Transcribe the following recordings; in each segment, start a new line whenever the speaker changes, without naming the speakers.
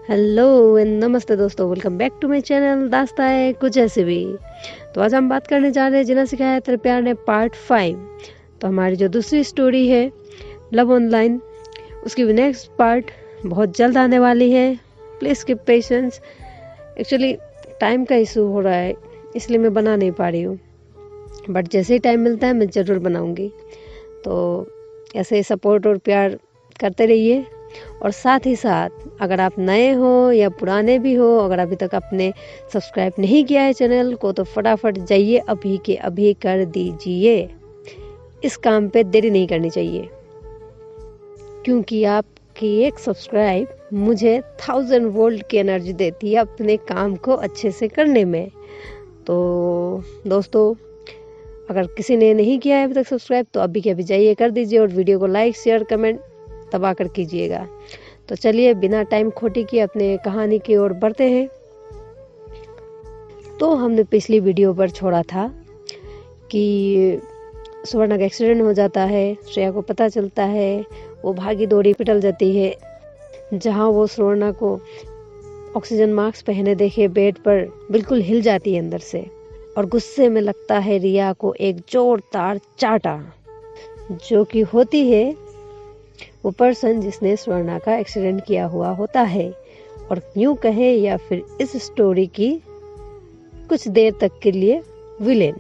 Hello and नमस्ते दोस्तों, welcome back to my channel दास्ता है कुछ ऐसे भी। तो आज हम बात करने जा रहे हैं जिन्हें सिखाया तेरे प्यार ने पार्ट 5। तो हमारी जो दूसरी स्टोरी है लव ऑनलाइन, उसकी नेक्स्ट पार्ट बहुत जल्द आने वाली है। Please keep patience. Actually time का इशू हो रहा है, इसलिए मैं बना नहीं पा रही हूँ, बट जैसे ही टाइम मिलता है मैं ज़रूर बनाऊँगी। तो ऐसे ही सपोर्ट और प्यार करते रहिए। और साथ ही साथ अगर आप नए हो या पुराने भी हो, अगर अभी तक आपने सब्सक्राइब नहीं किया है चैनल को, तो फटाफट जाइए, अभी के अभी कर दीजिए। इस काम पे देरी नहीं करनी चाहिए, क्योंकि आपकी एक सब्सक्राइब मुझे 1000 वोल्ट की एनर्जी देती है अपने काम को अच्छे से करने में। तो दोस्तों, अगर किसी ने नहीं किया है अभी तक सब्सक्राइब, तो अभी के अभी जाइए कर दीजिए और वीडियो को लाइक शेयर कमेंट दबा कर कीजिएगा। तो चलिए बिना टाइम खोटी किए अपने कहानी की ओर बढ़ते हैं। तो हमने पिछली वीडियो पर छोड़ा था कि सुवर्णा का एक्सीडेंट हो जाता है। श्रेया को पता चलता है, वो भागी दौड़ी पिटल जाती है। जहाँ वो सुवर्णा को ऑक्सीजन मास्क पहने देखे बेड पर, बिल्कुल हिल जाती है अंदर से और गुस्से में लगता है रिया को एक जोरदार चाटा, जो कि होती है वो पर्सन जिसने स्वर्णा का एक्सीडेंट किया हुआ होता है, और यूं कहे या फिर इस स्टोरी की कुछ देर तक के लिए विलेन।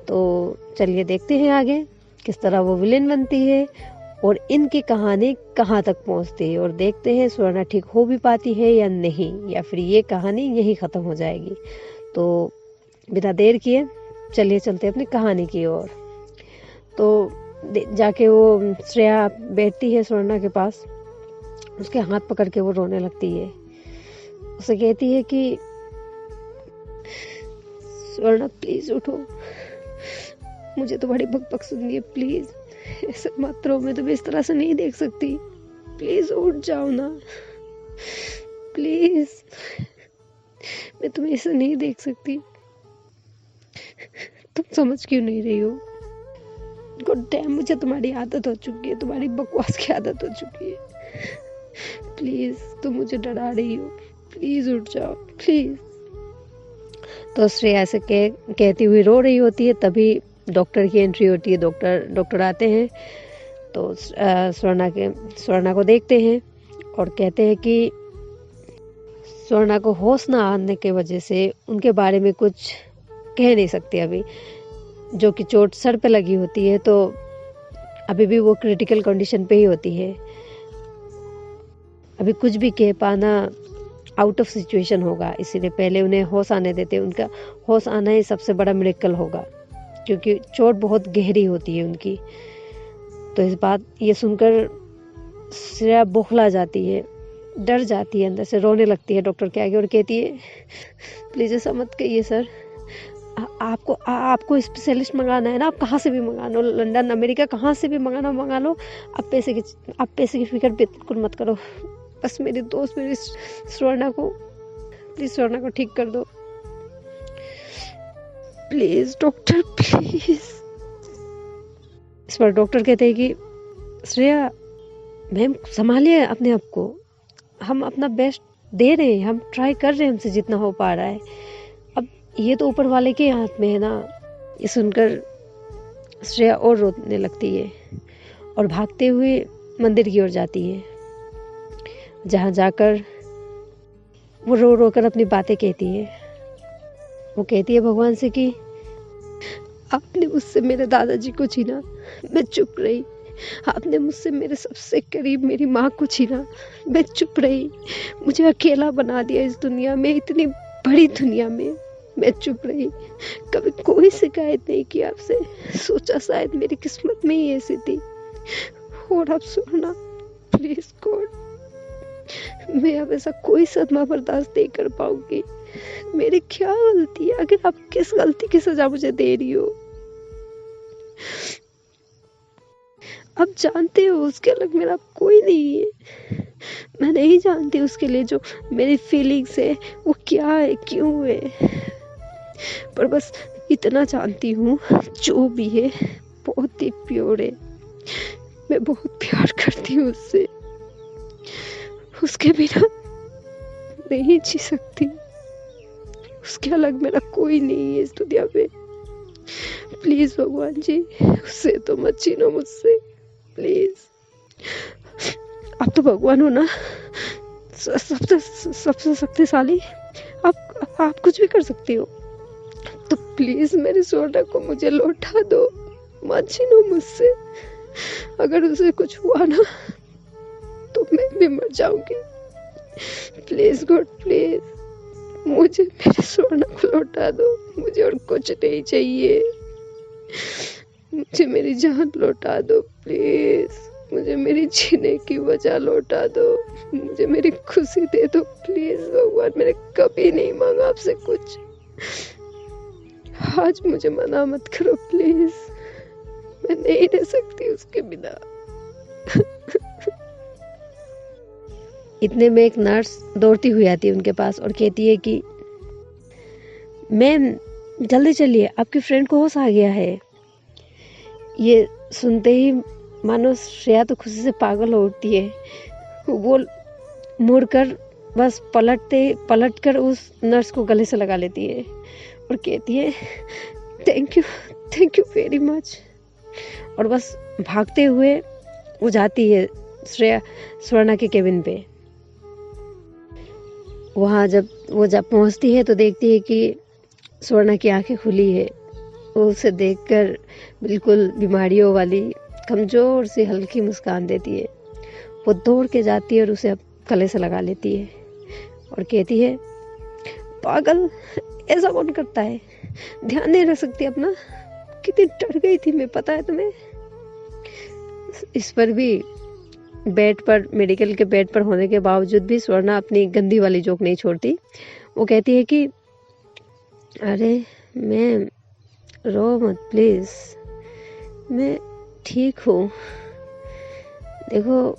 तो चलिए देखते हैं आगे किस तरह वो विलेन बनती है और इनकी कहानी कहाँ तक पहुँचती है, और देखते हैं स्वर्णा ठीक हो भी पाती है या नहीं, या फिर ये कहानी यहीं ख़त्म हो जाएगी। तो बिना देर किए चलिए चलते हैं अपनी कहानी की ओर। तो जाके वो श्रेया बैठती है स्वर्णा के पास, उसके हाथ पकड़ के वो रोने लगती है। उसे कहती है कि स्वर्णा प्लीज उठो, मुझे तो बड़ी बकबक सुननी है, प्लीज ऐसे मत रो, मैं तुम्हें इस तरह से नहीं देख सकती, प्लीज उठ जाओ ना, प्लीज मैं तुम्हें ऐसे नहीं देख सकती। तुम समझ क्यों नहीं रही हो? गॉड डैम, मुझे तुम्हारी आदत हो चुकी है, तुम्हारी बकवास की आदत हो चुकी है। प्लीज तुम मुझे डरा रही हो, प्लीज उठ जाओ प्लीज। तो श्रेया ऐसे कहती हुई रो रही होती है, तभी डॉक्टर की एंट्री होती है। डॉक्टर आते हैं तो स्वर्णा को देखते हैं और कहते हैं कि स्वर्णा को होश ना आने के वजह से उनके बारे में कुछ कह नहीं सकते अभी, जो कि चोट सर पे लगी होती है, तो अभी भी वो क्रिटिकल कंडीशन पे ही होती है। अभी कुछ भी कह पाना आउट ऑफ सिचुएशन होगा, इसीलिए पहले उन्हें होश आने देते। उनका होश आना ही सबसे बड़ा मिरेकल होगा, क्योंकि चोट बहुत गहरी होती है उनकी। तो इस बात ये सुनकर श्रेया बौखला जाती है, डर जाती है, अंदर से रोने लगती है डॉक्टर के आगे और कहती है प्लीज ऐसा मत कहिए सर, आपको स्पेशलिस्ट मंगाना है ना, आप कहाँ से भी मंगा लो, लंदन अमेरिका कहाँ से भी मंगा लो। आप पैसे की फिक्र बिल्कुल मत करो, बस मेरी दोस्त मेरी स्वर्णा को, प्लीज स्वर्णा को ठीक कर दो, प्लीज डॉक्टर प्लीज। इस पर डॉक्टर कहते हैं कि श्रेया मैम संभालिए अपने आप को, हम अपना बेस्ट दे रहे हैं, हम ट्राई कर रहे हैं हमसे जितना हो पा रहा है, अब ये तो ऊपर वाले के हाथ में है ना। ये सुनकर श्रेया और रोने लगती है और भागते हुए मंदिर की ओर जाती है, जहाँ जाकर वो रो रो कर अपनी बातें कहती है। वो कहती है भगवान से कि आपने मुझसे मेरे दादाजी को छीना, मैं चुप रही, आपने मुझसे मेरे सबसे करीब मेरी माँ को छीना, मैं चुप रही, मुझे अकेला बना दिया इस दुनिया में, इतनी बड़ी दुनिया में मैं चुप रही, कभी कोई शिकायत नहीं की आपसे, सोचा शायद मेरी किस्मत में ही ऐसी थी। और अब सुनना प्लीज गॉड, मैं अब ऐसा कोई सदमा बर्दाश्त नहीं कर पाऊंगी, मेरी क्या गलती है, अगर आप किस गलती की सजा मुझे दे रही हो, आप जानते हो उसके अलग मेरा कोई नहीं है, मैं नहीं जानती उसके लिए जो मेरी फीलिंग्स है वो क्या है क्यों है, पर बस इतना जानती हूँ जो भी है बहुत ही प्योर है, मैं बहुत प्यार करती हूँ उससे, उसके बिना नहीं जी सकती, उसके अलग मेरा कोई नहीं है इस दुनिया में। प्लीज भगवान जी, उससे तो मत छीनो मुझसे, प्लीज। आप तो भगवान हो ना, सबसे सबसे शक्तिशाली, आप कुछ भी कर सकती हो। तो प्लीज मेरे सोना को मुझे लौटा दो, मत छीनो मुझसे। अगर उसे कुछ हुआ ना तो मैं भी मर जाऊंगी। प्लीज गॉड प्लीज, मुझे मेरे सोना को लौटा दो, मुझे और कुछ नहीं चाहिए। मुझे मेरी जान लौटा दो प्लीज, मुझे मेरी जीने की वजह लौटा दो, मुझे मेरी खुशी दे दो प्लीज भगवान। मैंने कभी नहीं मांगा आपसे कुछ, आज मुझे मना मत करो प्लीज, मैं नहीं रह सकती उसके बिना। इतने में एक नर्स दौड़ती हुई आती है उनके पास और कहती है कि मैम जल्दी चलिए, आपकी फ्रेंड को होश आ गया है। ये सुनते ही मानो श्रेया तो खुशी से पागल हो उठती है। वो मुड़कर बस पलट कर उस नर्स को गले से लगा लेती है और कहती है थैंक यू वेरी मच। और बस भागते हुए वो जाती है स्वर्णा के केबिन पे। वहाँ जब पहुँचती है तो देखती है कि स्वर्णा की आंखें खुली है। वो उसे देखकर बिल्कुल बीमारियों वाली कमजोर सी हल्की मुस्कान देती है। वो दौड़ के जाती है और उसे गले से लगा लेती है और कहती है पागल, ऐसा कौन करता है, ध्यान नहीं रख सकती अपना, कितनी डर गई थी मैं, पता है तुम्हें। इस पर भी मेडिकल के बेड पर होने के बावजूद भी स्वर्णा अपनी गंदी वाली जोक नहीं छोड़ती। वो कहती है कि अरे मैम रो मत प्लीज, मैं ठीक हूँ, देखो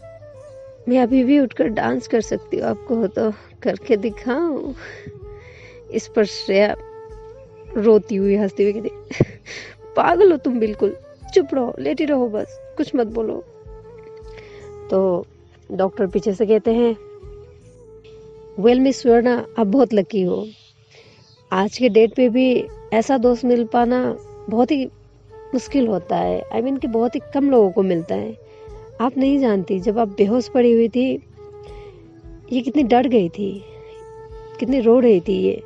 मैं अभी भी उठकर डांस कर सकती हूँ, आपको हो तो करके दिखाऊं। इस पर श्रेया रोती हुई हंसती हुई कहती पागल हो तुम, बिल्कुल चुप रहो, लेटी रहो, बस कुछ मत बोलो। तो डॉक्टर पीछे से कहते हैं वेल मिस स्वर्णा, आप बहुत लकी हो, आज के डेट पे भी ऐसा दोस्त मिल पाना बहुत ही मुश्किल होता है। आई मीन कि बहुत ही कम लोगों को मिलता है। आप नहीं जानती, जब आप बेहोश पड़ी हुई थी ये कितनी डर गई थी, कितनी रो रही थी, ये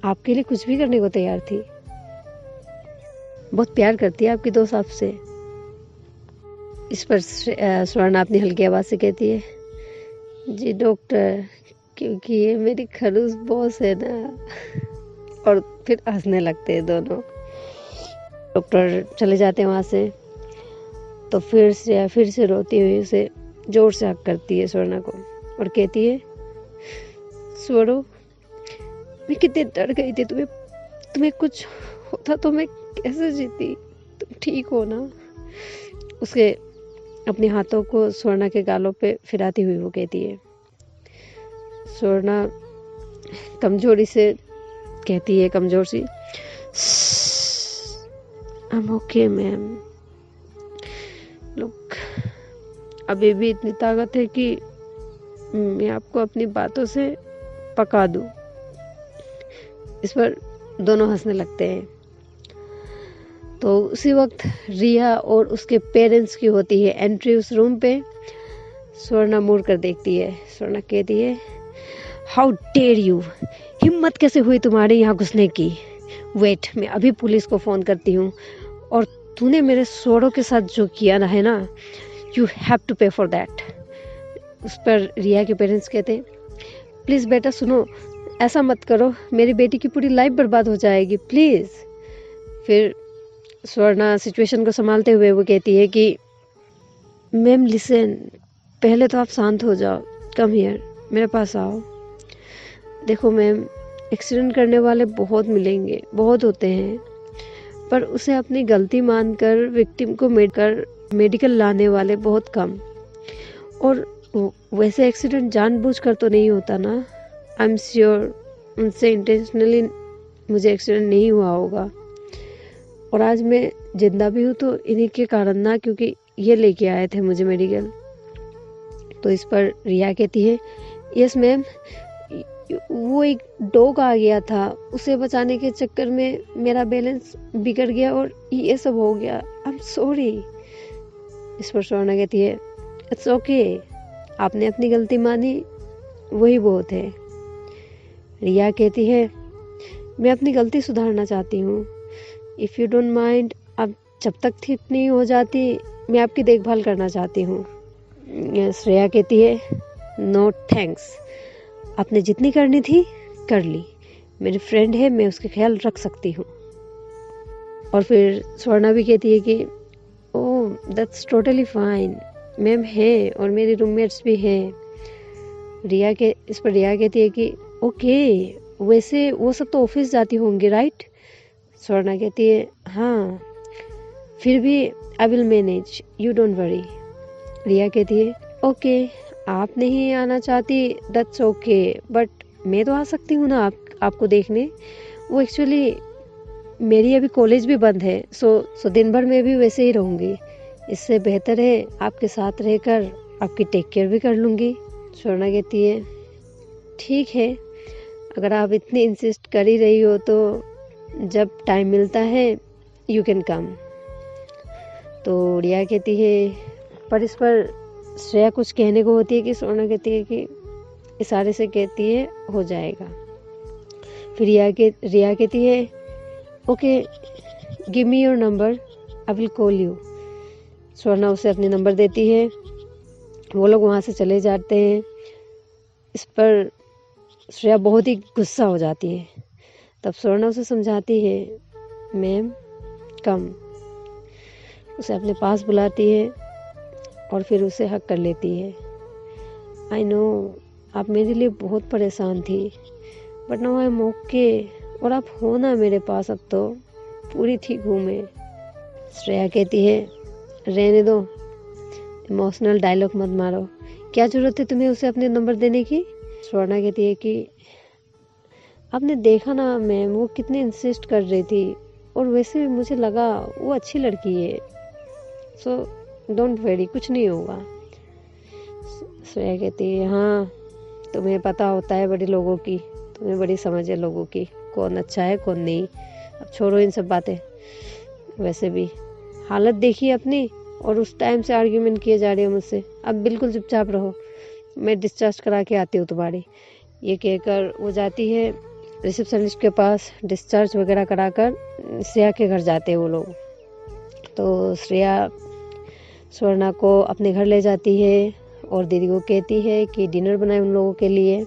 आपके लिए कुछ भी करने को तैयार थी। बहुत प्यार करती है आपकी दोस्त आपसे। इस पर स्वर्णा अपनी हल्की आवाज से कहती है जी डॉक्टर, क्योंकि ये मेरी खड़ूस बॉस है ना। और फिर हंसने लगते हैं दोनों। डॉक्टर चले जाते हैं वहाँ से। तो फिर से रोती हुई उसे जोर से हक करती है स्वर्णा को और कहती है स्वरो, मैं कितनी डर गई थी, तुम्हें कुछ होता तो मैं कैसे जीती, तुम ठीक हो ना। उसके अपने हाथों को स्वर्णा के गालों पे फिराती हुई वो कहती है। स्वर्णा कमजोरी से कहती है, कमजोर सी, I am okay ma'am, look अभी भी इतनी ताकत है कि मैं आपको अपनी बातों से पका दूं। इस पर दोनों हंसने लगते हैं। तो उसी वक्त रिया और उसके पेरेंट्स की होती है एंट्री उस रूम पे। स्वर्णा मुड़ कर देखती है। स्वर्णा कहती है हाउ डेयर यू, हिम्मत कैसे हुई तुम्हारे यहाँ घुसने की। वेट, मैं अभी पुलिस को फोन करती हूँ। और तूने मेरे सोड़ों के साथ जो किया ना है ना, यू हैव टू पे फॉर दैट। उस पर रिया के पेरेंट्स कहते हैं प्लीज बेटा सुनो, ऐसा मत करो, मेरी बेटी की पूरी लाइफ बर्बाद हो जाएगी प्लीज। फिर स्वर्णा सिचुएशन को संभालते हुए वो कहती है कि मैम लिसन, पहले तो आप शांत हो जाओ, कम हियर, मेरे पास आओ। देखो मैम, एक्सीडेंट करने वाले बहुत मिलेंगे, बहुत होते हैं, पर उसे अपनी गलती मानकर विक्टिम को मेडिकल लाने वाले बहुत कम। और वैसे एक्सीडेंट जानबूझकर तो नहीं होता ना, आई एम श्योर उनसे इंटेंशनली मुझे एक्सीडेंट नहीं हुआ होगा। और आज मैं जिंदा भी हूँ तो इन्हीं के कारण ना, क्योंकि ये लेके आए थे मुझे मेडिकल। तो इस पर रिया कहती है यस मैम, वो एक डॉग आ गया था, उसे बचाने के चक्कर में मेरा बैलेंस बिगड़ गया और ये सब हो गया। आई एम सॉरी। इस पर स्वर्णा कहती है इट्स ओके, आपने अपनी गलती मानी, वही बहुत है। रिया कहती है मैं अपनी गलती सुधारना चाहती हूँ, इफ़ यू डोंट माइंड, अब जब तक ठीक नहीं हो जाती मैं आपकी देखभाल करना चाहती हूँ। श्रेया कहती है नो थैंक्स, आपने जितनी करनी थी कर ली, मेरी फ्रेंड है, मैं उसका ख्याल रख सकती हूँ। और फिर स्वर्णा भी कहती है कि oh that's totally fine, ma'am है और मेरे रूममेट्स भी हैं। इस पर रिया कहती है कि ओके, वैसे वो सब तो ऑफिस जाती होंगी राइट? स्वर्णा कहती है हाँ, फिर भी I will manage, you don't worry. Riya कहती है ओके, आप नहीं आना चाहती दैट्स ओके, बट मैं तो आ सकती हूँ ना आपको देखने। वो एक्चुअली मेरी अभी कॉलेज भी बंद है, सो दिन भर मैं भी वैसे ही रहूँगी, इससे बेहतर है आपके साथ रहकर आपकी टेक केयर भी कर लूँगी। स्वर्णा कहती है ठीक है, अगर आप इतनी इंसिस्ट कर ही रही हो तो जब टाइम मिलता है यू कैन कम। तो रिया कहती है, पर इस पर श्रेया कुछ कहने को होती है कि स्वर्णा कहती है कि इशारे से कहती है हो जाएगा। फिर रिया कहती है okay, give me your number, I will call you. Swarna उसे अपनी नंबर देती है, वो लोग वहाँ से चले जाते हैं। इस पर श्रेया बहुत ही गुस्सा हो जाती है। तब स्वर्णा उसे समझाती है मैम कम, उसे अपने पास बुलाती है और फिर उसे हक कर लेती है। आई नो आप मेरे लिए बहुत परेशान थी, but now I am okay, और आप हो ना मेरे पास, अब तो पूरी ठीक हूँ मैं। श्रेया कहती है रहने दो, इमोशनल डायलॉग मत मारो, क्या जरूरत है तुम्हें उसे अपने नंबर देने की। स्वर्णा कहती है कि आपने देखा ना मैम, वो कितनी इंसिस्ट कर रही थी, और वैसे भी मुझे लगा वो अच्छी लड़की है, सो डोंट वरी, कुछ नहीं होगा। श्रेया कहती है हाँ, तुम्हें पता होता है बड़े लोगों की, तुम्हें बड़ी समझ है लोगों की, कौन अच्छा है कौन नहीं। अब छोड़ो इन सब बातें, वैसे भी हालत देखिए अपनी, और उस टाइम से आर्ग्यूमेंट किए जा रहे हो मुझसे, अब बिल्कुल चुपचाप रहो, मैं डिस्चार्ज करा के आती हूँ तुम्हारी। ये कहकर वो जाती है रिसेप्शनिस्ट के पास, डिस्चार्ज वगैरह कराकर श्रेया के घर जाते हैं वो लोग। तो श्रेया स्वर्णा को अपने घर ले जाती है और दीदी को कहती है कि डिनर बनाए उन लोगों के लिए।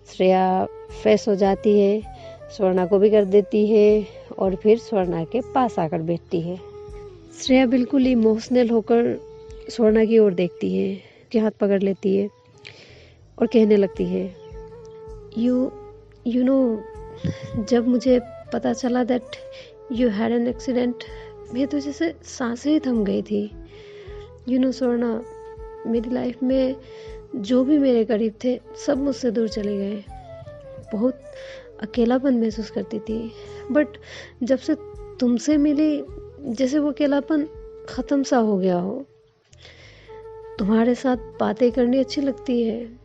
श्रेया फ्रेश हो जाती है, स्वर्णा को भी कर देती है और फिर स्वर्णा के पास आकर बैठती है। श्रेया बिल्कुल इमोशनल होकर स्वर्णा की ओर देखती है, उसके हाथ पकड़ लेती है और कहने लगती है यू नो, जब मुझे पता चला that you had an accident, मैं तो जैसे सांसें ही थम गई थी। यू नो स्वर्णा, मेरी लाइफ में जो भी मेरे करीब थे सब मुझसे दूर चले गए, बहुत अकेलापन महसूस करती थी, बट जब से तुमसे मिली जैसे वो अकेलापन ख़त्म सा हो गया हो। तुम्हारे साथ बातें करनी अच्छी लगती है,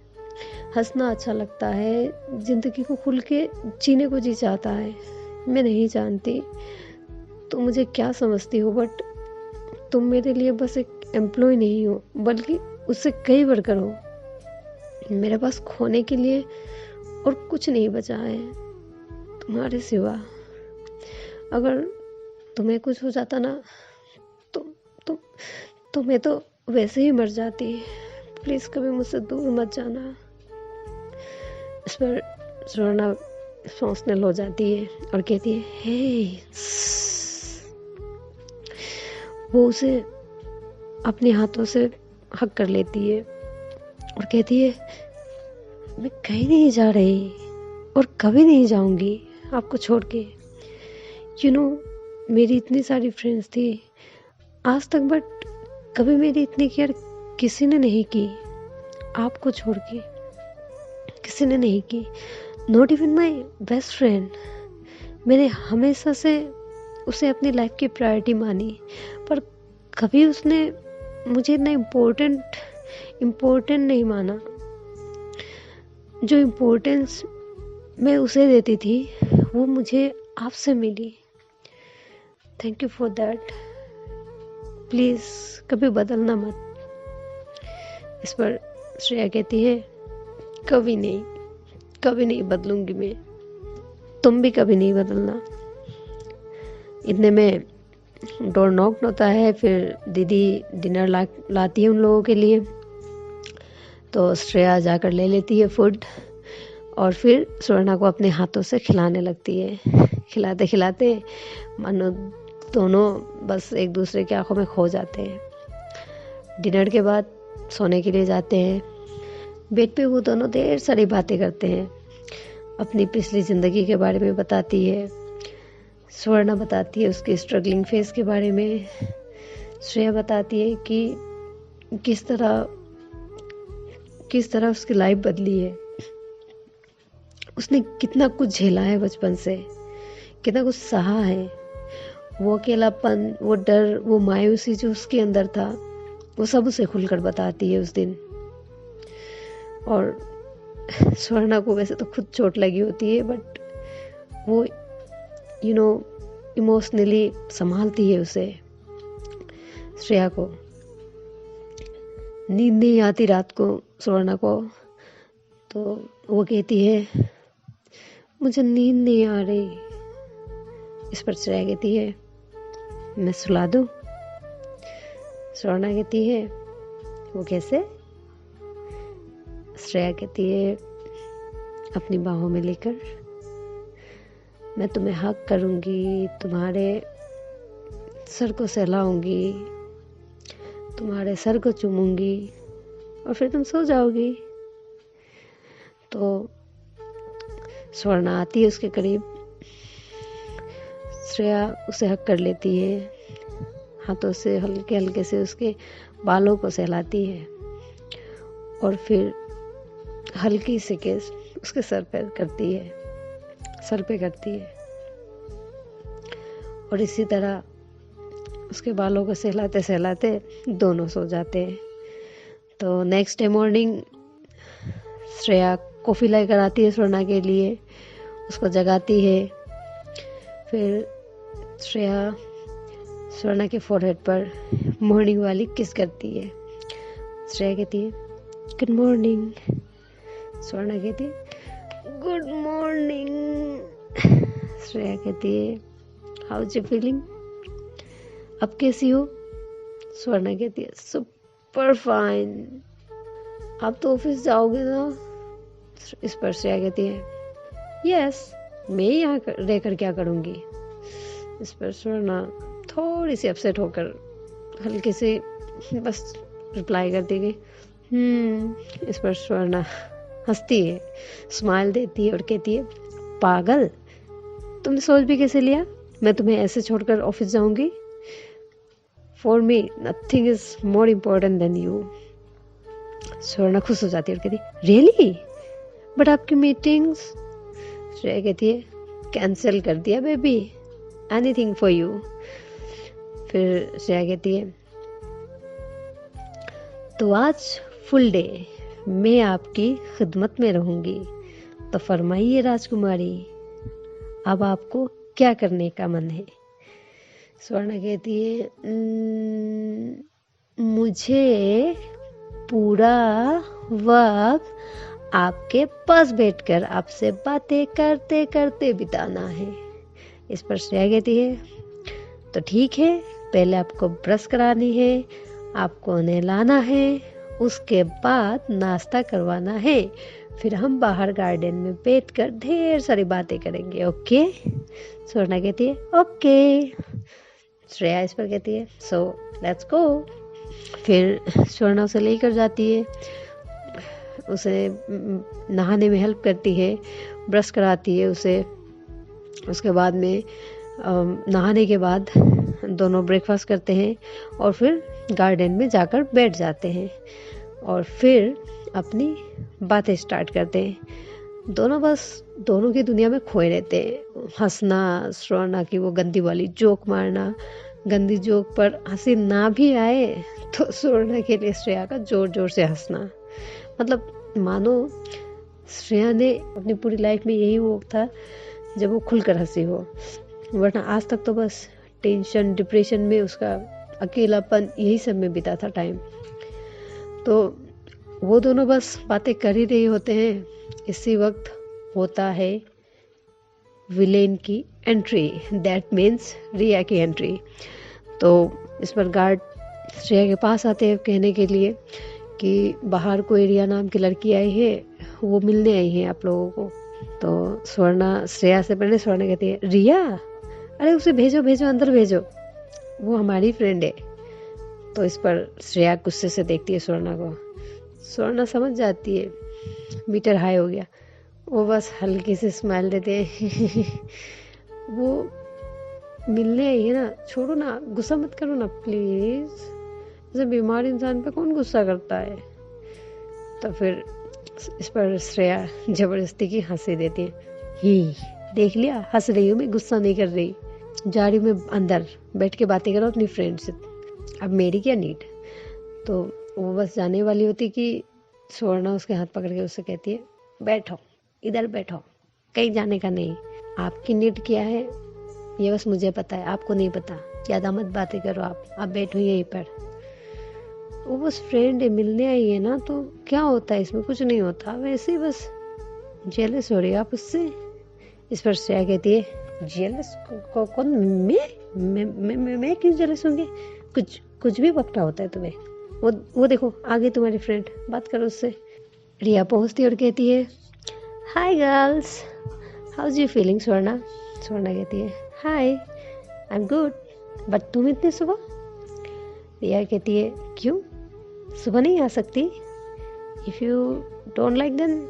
हंसना अच्छा लगता है, ज़िंदगी को खुल के जीने को जी चाहता है। मैं नहीं जानती तुम मुझे क्या समझती हो, बट तुम मेरे लिए बस एक एम्प्लॉय नहीं हो, बल्कि उससे कई बढ़कर हो। मेरे पास खोने के लिए और कुछ नहीं बचा है तुम्हारे सिवा। अगर तुम्हें कुछ हो जाता ना तो मैं तो वैसे ही मर जाती। प्लीज़ कभी मुझसे दूर मत जाना। इस पर स्वर्णा इमोशनल हो जाती है और कहती है हे। वो उसे अपने हाथों से हक कर लेती है और कहती है मैं कहीं नहीं जा रही और कभी नहीं जाऊंगी आपको छोड़ के। यू नो, मेरी इतनी सारी फ्रेंड्स थी आज तक, बट कभी मेरी इतनी केयर किसी ने नहीं की, आपको छोड़ के किसी ने नहीं की, not even my best friend. मैंने हमेशा से उसे अपनी लाइफ की प्रायोरिटी मानी, पर कभी उसने मुझे इतना इम्पोर्टेंट नहीं माना। जो इम्पोर्टेंस मैं उसे देती थी, वो मुझे आपसे मिली। Thank you for that. Please कभी बदलना मत। इस पर श्रेया कहती है, कभी नहीं, कभी नहीं बदलूंगी मैं, तुम भी कभी नहीं बदलना। इतने में डोर नॉक होता है, फिर दीदी डिनर लाती है उन लोगों के लिए। तो श्रेया जाकर ले लेती है फूड और फिर स्वर्णा को अपने हाथों से खिलाने लगती है। खिलाते खिलाते मानो दोनों बस एक दूसरे की आंखों में खो जाते हैं। डिनर के बाद सोने के लिए जाते हैं। बेड पे वो दोनों ढेर सारी बातें करते हैं। अपनी पिछली ज़िंदगी के बारे में बताती है, स्वर्णा बताती है उसके स्ट्रगलिंग फेस के बारे में। श्रेया बताती है कि किस तरह उसकी लाइफ बदली है, उसने कितना कुछ झेला है बचपन से, कितना कुछ सहा है। वो अकेलापन, वो डर, वो मायूसी जो उसके अंदर था, वो सब उसे खुलकर बताती है उस दिन। और स्वर्णा को वैसे तो खुद चोट लगी होती है, बट वो इमोशनली संभालती है उसे। श्रेया को नींद नहीं आती रात को स्वर्णा को, तो वो कहती है, मुझे नींद नहीं आ रही। इस पर श्रेया कहती है, मैं सुला दूं? स्वर्णा कहती है, वो कैसे? श्रेया कहती है, अपनी बाहों में लेकर मैं तुम्हें हक करूंगी, तुम्हारे सर को सहलाऊंगी, तुम्हारे सर को चूमूंगी और फिर तुम सो जाओगी। तो स्वर्णा आती है उसके करीब। श्रेया उसे हक कर लेती है, हाथों से हल्के हल्के से उसके बालों को सहलाती है और फिर हल्की से केस उसके सर पे करती है और इसी तरह उसके बालों को सहलाते सहलाते दोनों सो जाते हैं। तो next day morning Shreya coffee लेकर आती है स्वर्णा के लिए, उसको जगाती है। फिर श्रेया स्वर्णा के फोरहेड पर मॉर्निंग वाली किस करती है। श्रेया कहती है, गुड मॉर्निंग। स्वर्णा कहती है, गुड मॉर्निंग। श्रेया कहती है, हाउ इज यू फीलिंग? अब कैसी हो? स्वर्णा कहती है, सुपर फाइन। आप तो ऑफिस जाओगे ना? इस पर श्रेया कहती है, यस, मैं यहाँ रहकर क्या करूँगी? इस पर स्वर्णा थोड़ी सी अपसेट होकर हल्के से बस रिप्लाई करती गई, इस पर स्वर्णा हंसती है, स्माइल देती है और कहती है, पागल, तुमने सोच भी कैसे लिया मैं तुम्हें ऐसे छोड़कर ऑफिस जाऊंगी? For me nothing is more important then you. Swarna खुश हो जाती है और कहती है, रियली? बट आपकी मीटिंग्स? श्रेया कहती है, कैंसिल कर दिया बेबी, एनीथिंग फॉर यू। फिर श्रेया कहती है, तो आज फुल डे मैं आपकी खिदमत में रहूंगी, तो फरमाइए राजकुमारी, अब आपको क्या करने का मन है? स्वर्णा कहती है, मुझे पूरा वक्त आपके पास बैठकर आपसे बातें करते करते बिताना है। इस पर श्रेया कहती है, तो ठीक है, पहले आपको ब्रश करानी है, आपको नहलाना है, उसके बाद नाश्ता करवाना है, फिर हम बाहर गार्डन में बैठकर ढेर सारी बातें करेंगे, ओके? स्वर्णा कहती है, ओके। श्रेया इस पर कहती है, सो लेट्स गो। फिर स्वर्णा उसे लेकर जाती है, उसे नहाने में हेल्प करती है, ब्रश कराती है उसे। उसके बाद में नहाने के बाद दोनों ब्रेकफास्ट करते हैं और फिर गार्डन में जाकर बैठ जाते हैं और फिर अपनी बातें स्टार्ट करते हैं। दोनों की दुनिया में खोए रहते हैं। हंसना, स्वर्णा की वो गंदी वाली जोक मारना, गंदी जोक पर हंसी ना भी आए तो स्वर्णा के लिए श्रेया का जोर जोर से हंसना, मतलब मानो श्रेया ने अपनी पूरी लाइफ में यही वो था जब वो खुलकर हंसी हो, वरना आज तक तो बस टेंशन डिप्रेशन में उसका अकेलापन यही सब में बीता था टाइम। तो वो दोनों बस बातें कर ही रहे होते हैं, इसी वक्त होता है विलेन की एंट्री, दैट मीन्स रिया की एंट्री। तो इस पर गार्ड श्रेया के पास आते हैं कहने के लिए कि बाहर कोई रिया नाम की लड़की आई है, वो मिलने आई है आप लोगों को। तो स्वर्णा श्रेया से पहले स्वर्णा कहती है रिया, अरे उसे भेजो भेजो अंदर भेजो, वो हमारी फ्रेंड है। तो इस पर श्रेया गुस्से से देखती है स्वर्णा को। स्वर्णा समझ जाती है मीटर हाई हो गया, वो बस हल्की सी स्माइल देते हैं वो मिलने आई है ना, छोड़ो ना, गुस्सा मत करो ना प्लीज, ऐसे बीमार इंसान पे कौन गुस्सा करता है। तो फिर इस पर श्रेया जबरदस्ती की हंसी देती है, ही देख लिया हंस रही हूँ मैं, गुस्सा नहीं कर रही, जा रही हूँ मैं अंदर, बैठ के बातें करो अपनी फ्रेंड से, अब मेरी क्या नीड। तो वो बस जाने वाली होती कि स्वर्णा उसके हाथ पकड़ के उससे कहती है बैठो, इधर बैठो, कहीं जाने का नहीं, आपकी नीड क्या है ये बस मुझे पता है, आपको नहीं पता, ज़्यादा मत बातें करो, आप बैठो यहीं पर। वो बस फ्रेंड है, मिलने आई है ना, तो क्या होता है इसमें, कुछ नहीं होता, वैसे ही बस जेलस हो रही है आप उससे। इस पर श्रेया कहती है जेलस कौन, मैं क्यों जेलस होंगी, कुछ भी बकता होता है तुम्हें, वो देखो आगे तुम्हारी फ्रेंड, बात करो उससे। रिया पहुंचती और कहती है hi girls, how's you feeling Swarna. Swarna कहती है hi I am good, but तुम इतने सुबह। रिया कहती है क्यों, सुबह नहीं आ सकती, if you don't like then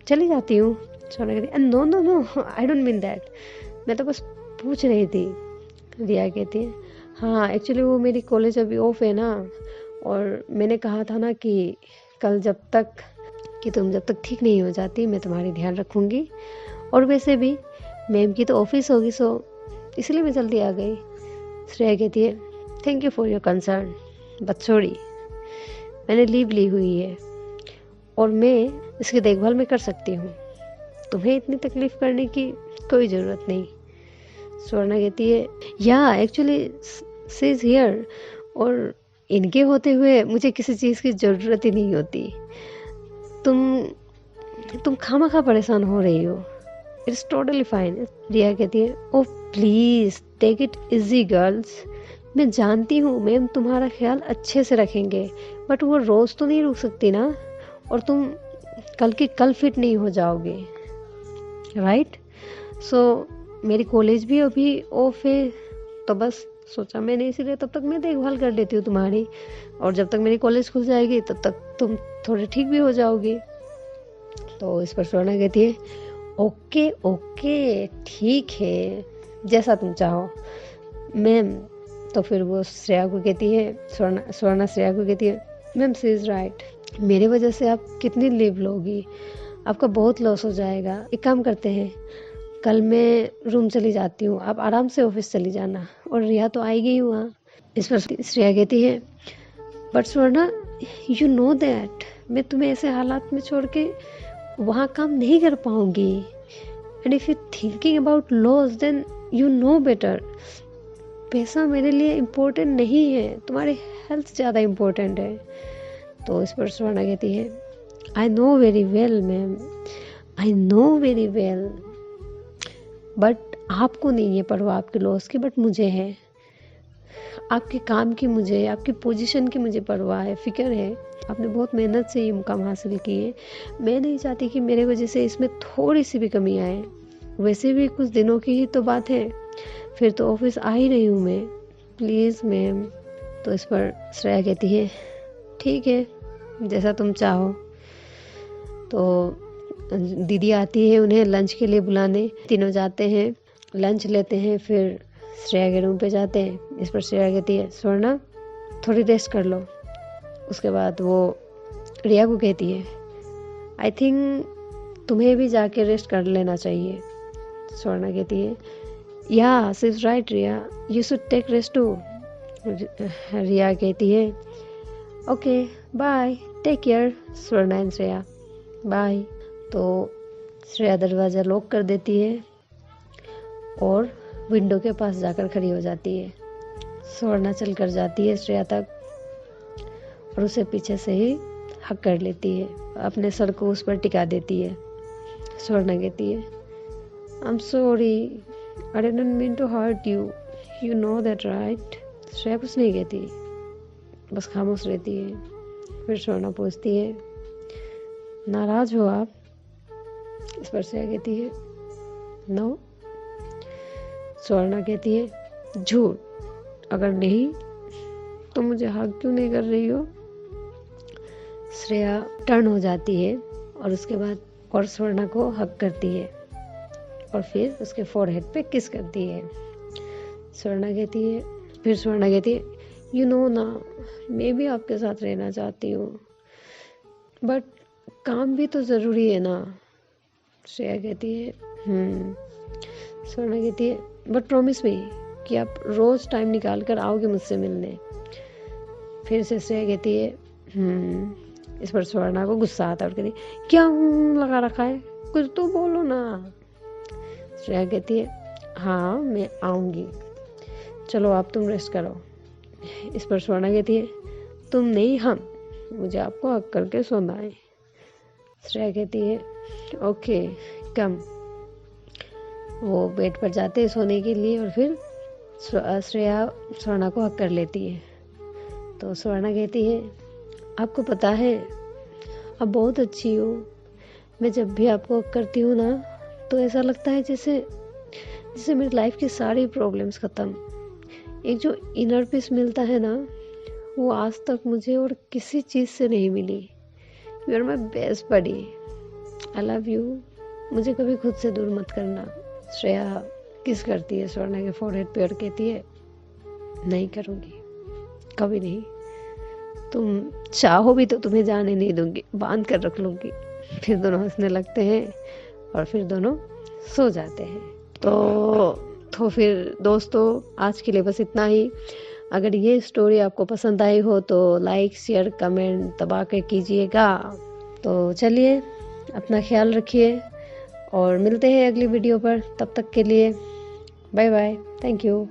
चली जाती हूँ। स्वर्णा कहती है no no no I don't mean that, मैं तो बस पूछ रही थी। रिया कहती है हाँ एक्चुअली वो मेरी कॉलेज अभी ऑफ है ना, और मैंने कहा था ना कि कल तुम जब तक ठीक नहीं हो जाती मैं तुम्हारी ध्यान रखूँगी, और वैसे भी मैम की तो ऑफिस होगी, सो इसलिए मैं जल्दी आ गई। श्रेया कहती है thank you for your concern, but sorry मैंने लीव ली हुई है और मैं इसकी देखभाल में कर सकती हूँ, तुम्हें इतनी तकलीफ करने की कोई ज़रूरत नहीं। स्वर्णा कहती है या एक्चुअली शी इज़ हियर, और इनके होते हुए मुझे किसी चीज़ की ज़रूरत ही नहीं होती, तुम खामखा परेशान हो रही हो, इट्स टोटली फाइन। रिया कहती है oh please take it easy girls, मैं जानती हूँ मैम तुम्हारा ख्याल अच्छे से रखेंगे, बट वो रोज़ तो नहीं रुक सकती ना, और तुम कल की कल फिट नहीं हो जाओगे, राइट। सो मेरी कॉलेज भी अभी ऑफ है, तो बस सोचा मैंने इसीलिए तब तक मैं देखभाल कर लेती हूँ तुम्हारी, और जब तक मेरी कॉलेज खुल जाएगी तब तक तुम थोड़े ठीक भी हो जाओगी। तो इस पर स्वर्णा कहती है ओके ओके ठीक है, जैसा तुम चाहो मैम। तो फिर वो श्रेया को कहती है, स्वर्णा श्रेया को कहती है मैम शी इज़ राइट, मेरे वजह से आप कितनी लीव लोगी, आपका बहुत लॉस हो जाएगा, एक काम करते हैं कल मैं रूम चली जाती हूँ, आप आराम से ऑफिस चली जाना, और रिया तो आएगी ही वहाँ। इस पर श्रेया कहती है but Swarna you know that मैं तुम्हें ऐसे हालात में छोड़ के वहाँ काम नहीं कर पाऊँगी, and if you thinking about loss then you know better, पैसा मेरे लिए इम्पोर्टेंट नहीं है, तुम्हारी हेल्थ ज़्यादा इम्पोर्टेंट है। तो इस पर स्वर्णा कहती है I know very well ma'am, I know very well, but आपको नहीं है परवाह आपके लॉस की, बट मुझे है, आपके काम की मुझे, आपकी पोजीशन की मुझे परवाह है, फिक्र है, आपने बहुत मेहनत से ये मुकाम हासिल की है, मैं नहीं चाहती कि मेरे वजह से इसमें थोड़ी सी भी कमी आए, वैसे भी कुछ दिनों की ही तो बात है, फिर तो ऑफिस आ ही रही हूँ मैं, प्लीज़ मैम। तो इस पर श्रेया कहती है ठीक है जैसा तुम चाहो। तो दीदी आती है उन्हें लंच के लिए बुलाने, तीनों जाते हैं लंच लेते हैं, फिर श्रेया के रूम पे जाते हैं। इस पर श्रेया कहती है स्वर्णा थोड़ी रेस्ट कर लो, उसके बाद वो रिया को कहती है आई थिंक तुम्हें भी जाके रेस्ट कर लेना चाहिए। स्वर्णा कहती है yeah she is right Riya, you should take rest too. Riya कहती है okay bye take care Swarna and Shreya bye. तो श्रेया दरवाज़ा लॉक कर देती है और विंडो के पास जाकर खड़ी हो जाती है। स्वर्णा चल कर जाती है श्रेया तक और उसे पीछे से ही हक कर लेती है, अपने सर को उस पर टिका देती है। स्वर्णा कहती है, I am sorry, I didn't mean to hurt you, you know that right. Shreya कुछ नहीं कहती, बस खामोश रहती है। फिर स्वर्णा पूछती है, नाराज हो आप? इस पर श्रेया कहती है, नो। स्वर्णा कहती है, झूठ, अगर नहीं तो मुझे हक क्यों नहीं कर रही हो? श्रेया टर्न हो जाती है और उसके बाद और स्वर्णा को हक करती है और फिर उसके फोरहेड पे किस करती है। स्वर्णा कहती है, यू नो ना, मैं भी आपके साथ रहना चाहती हूँ, बट काम भी तो ज़रूरी है ना। श्रेया कहती है, स्वर्णा कहती है, बट प्रॉमिस मी कि आप रोज़ टाइम निकाल कर आओगे मुझसे मिलने। फिर से श्रेया कहती है, इस पर स्वर्णा को गुस्सा आता है और कहती है, क्या लगा रखा है, कुछ तो बोलो ना। श्रेया कहती है, हाँ मैं आऊँगी, चलो आप तुम रेस्ट करो। इस पर स्वर्णा कहती है, तुम नहीं हम, मुझे आपको हक करके सोना है। श्रेया कहती है, ओके कम। वो बेड पर जाते हैं सोने के लिए और फिर श्रेया स्वर्णा को हक कर लेती है। तो स्वर्णा कहती है, आपको पता है आप बहुत अच्छी हो, मैं जब भी आपको हक करती हूँ ना तो ऐसा लगता है जैसे मेरी लाइफ की सारी प्रॉब्लम्स ख़त्म। एक जो इनर पीस मिलता है ना, वो आज तक मुझे और किसी चीज़ से नहीं मिली। You are my best buddy, I love you, मुझे कभी खुद से दूर मत करना। श्रेया किस करती है स्वर्णा के फोरहेड पे और कहती है, नहीं करूँगी, कभी नहीं, तुम चाहो भी तो तुम्हें जाने नहीं दूंगी, बांध कर रख लूँगी। फिर दोनों हंसने लगते हैं और फिर दोनों सो जाते हैं। तो फिर दोस्तों आज के लिए बस इतना ही। अगर ये स्टोरी आपको पसंद आई हो तो लाइक शेयर कमेंट दबा कर कीजिएगा। तो चलिए अपना ख्याल रखिए और मिलते हैं अगली वीडियो पर। तब तक के लिए बाय बाय, थैंक यू।